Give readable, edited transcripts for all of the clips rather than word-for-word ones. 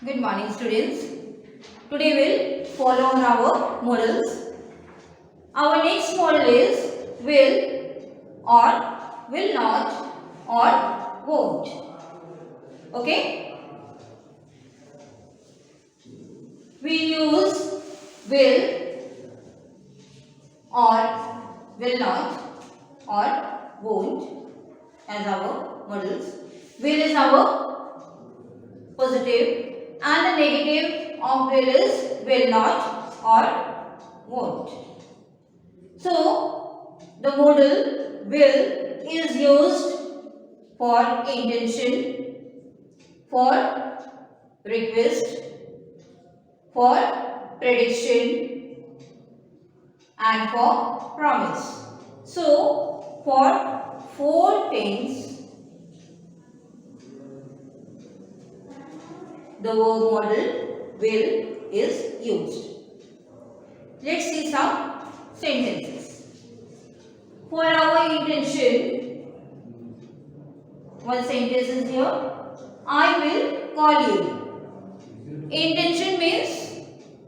Good morning, students. Today we'll follow on our models. Our next model is will or will not or won't. Okay? We use will or will not or won't as our models. Will is our positive and the negative of will is will not or won't. So, the modal will is used for intention, for request, for prediction and for promise. So, for four things the verb modal will is used. Let's see some sentences. For our intention, one sentence is here. I will call you. Intention means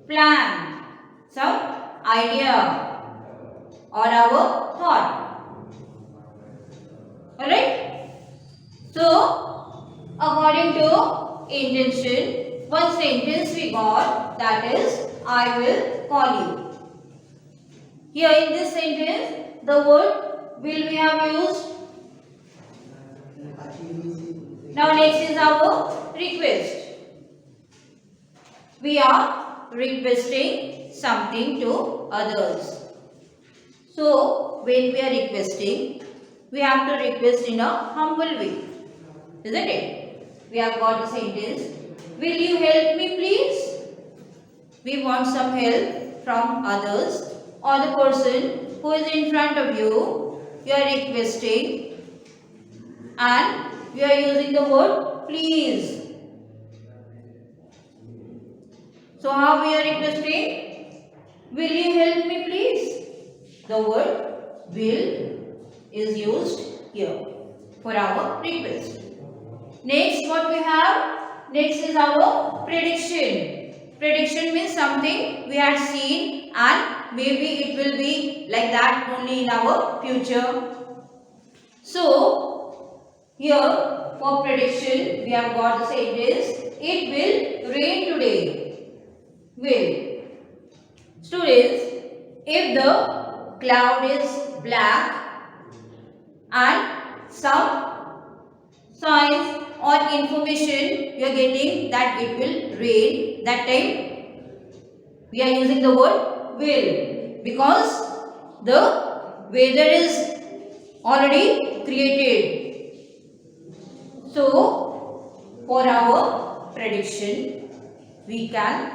plan, some idea or our thought. Alright? So, according to intention, one sentence we got, that is I will call you. Here in this sentence, the word will we have used. Now next is our request. We are requesting something to others. So when we are requesting, we have to request in a humble way. Isn't it? We have got the sentence. Will you help me please? We want some help from others or the person who is in front of you. You are requesting and we are using the word please. So how we are requesting? Will you help me please? The word will is used here for our request. Next what we have? Next is our prediction. Prediction means something we had seen and maybe it will be like that only in our future. So, here for prediction we have got the sentence, it will rain today. Will. Students, if the cloud is black and some signs or information you are getting that it will rain, that time we are using the word will because the weather is already created. So for our prediction we can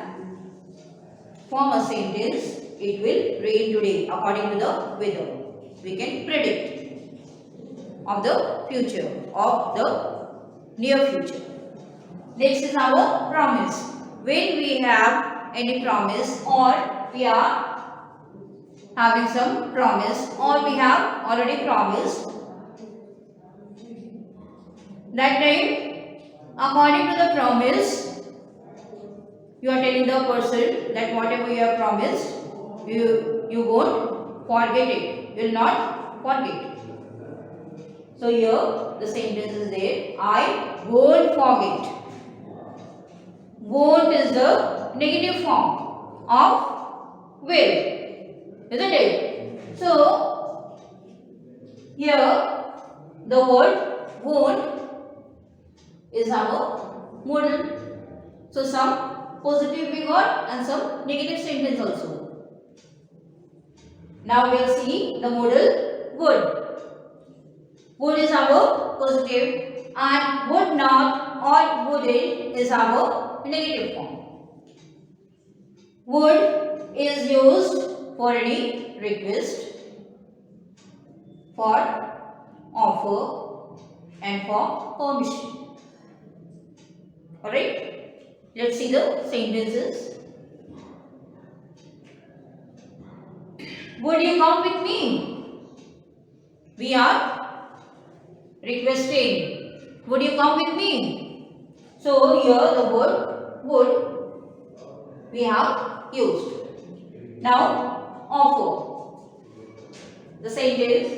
form a sentence, it will rain today according to the weather. We can predict of the future, of the near future. Next is our promise. When we have any promise or we are having some promise or we have already promised, that time according to the promise you are telling the person that whatever you have promised you won't forget it, you will not forget. So here the sentence is there, I won't forget. Won't is the negative form of will, isn't it? So here the word won't is our modal. So some positive we got and some negative sentence also. Now we will see the modal would. Would is our positive and would not or wouldn't is our negative form. Would is used for any request, for offer and for permission. Alright, let's see the sentences. Would you come with me? We are requesting, would you come with me? So here the word would we have used. Now, offer. The sentence,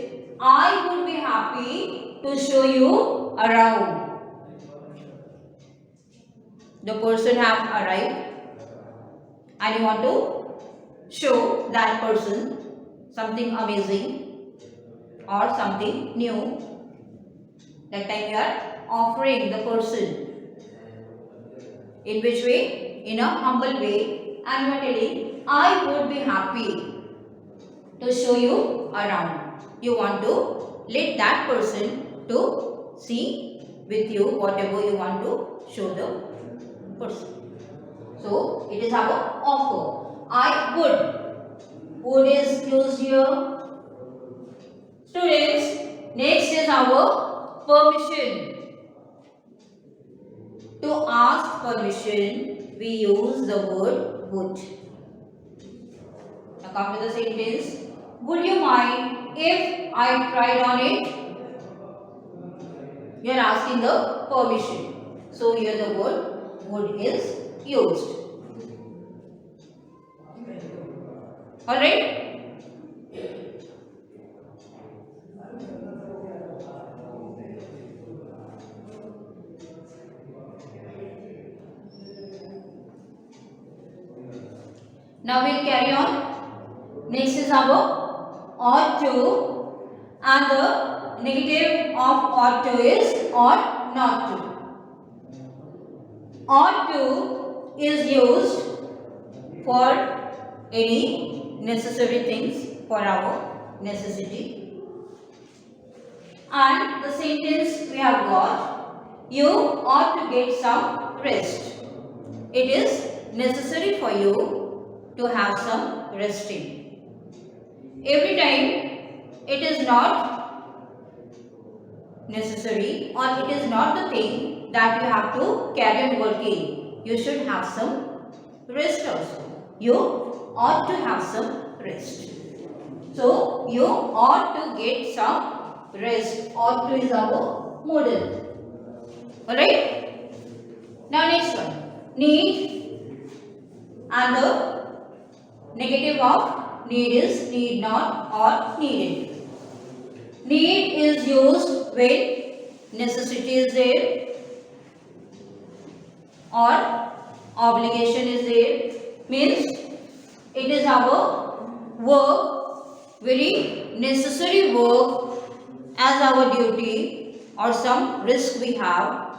I would be happy to show you around. The person have arrived and you want to show that person something amazing or something new. That time you are offering the person. In which way? In a humble way, and you are telling, I would be happy to show you around. You want to let that person to see with you whatever you want to show the person. So it is our offer. I would. Would is used here. Students, next is our permission. To ask permission, we use the word would. Now come to the sentence. Would you mind if I tried on it? You are asking the permission. So here the word would is used. Alright? Now we'll carry on. Next is our ought to, and the negative of ought to is ought not to. Ought to is used for any necessary things for our necessity. And the sentence we have got, you ought to get some rest. It is necessary for you to have some resting. Every time it is not necessary or it is not the thing that you have to carry on working. You should have some rest also. You ought to have some rest. So you ought to get some rest. Ought to is our modal. Alright? Now next one. Need, and the negative of need is need not or needed. Need is used when necessity is there or obligation is there. Means it is our work, very necessary work as our duty or some risk we have.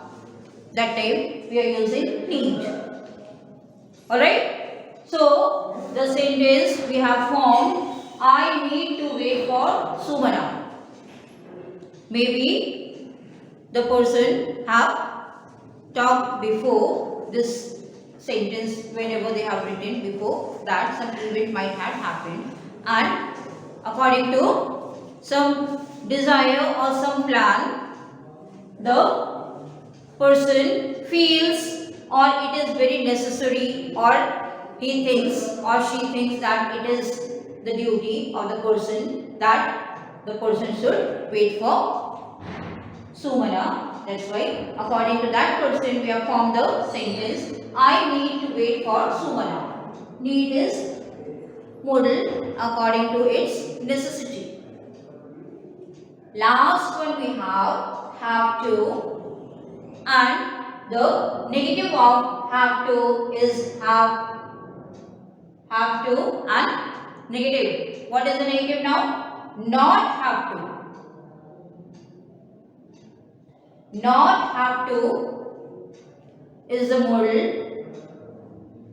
That time we are using need. Alright? So, the sentence we have formed, I need to wait for Sumana. Maybe the person have talked before this sentence whenever they have written before that some event might have happened, and according to some desire or some plan, the person feels or it is very necessary or he thinks or she thinks that it is the duty of the person that the person should wait for Sumana. That's why according to that person we have formed the sentence, I need to wait for Sumana. Need is modal according to its necessity. Last one we have to, and the negative of have to is have to and negative. What is the negative now? Not have to. Not have to is the modal,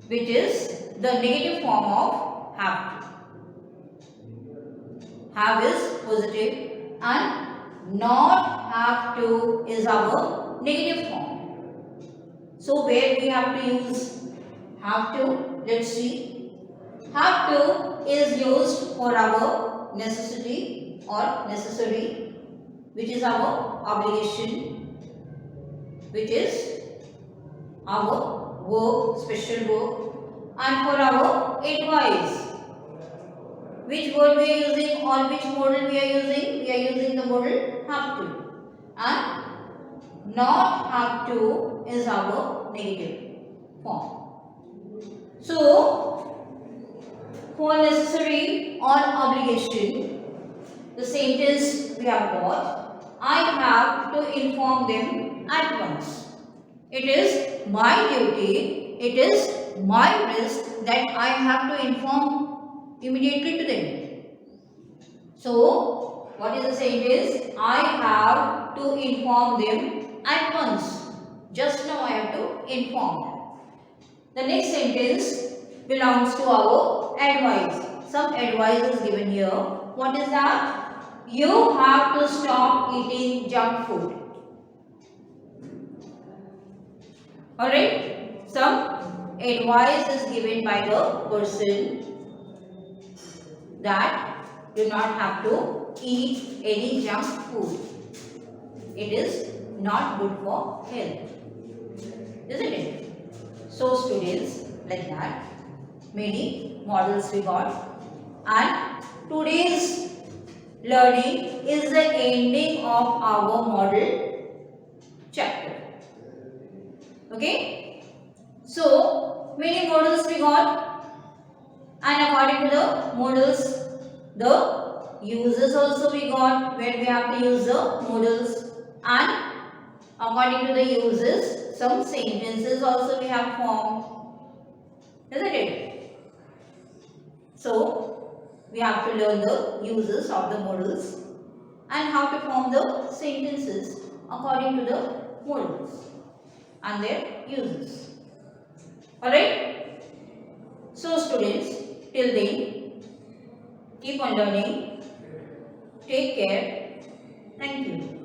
which is the negative form of have to. Have is positive and not have to is our negative form. So where we have to use have to? Let's see. Have to is used for our necessity or necessary, which is our obligation, which is our work, special work, and for our advice. Which word we are using or which modal we are using? We are using the modal have to. And not have to is our negative. form. So, for necessary or obligation, the sentence we have got, I have to inform them at once. It is my duty, it is my risk that I have to inform immediately to them. So, what is the sentence? I have to inform them at once. Just now I have to inform them. The next sentence belongs to our advice. Some advice is given here. What is that? You have to stop eating junk food. Alright? Some advice is given by the person that you not have to eat any junk food. It is not good for health. Isn't it? So students, like that, many models we got, and today's learning is the ending of our model chapter. Okay? So, many models we got, and according to the models, the uses also we got, where we have to use the models, and according to the uses, some sentences also we have formed. Isn't it? So, we have to learn the uses of the modals and how to form the sentences according to the modals and their uses. Alright? So, students, till then, keep on learning. Take care. Thank you.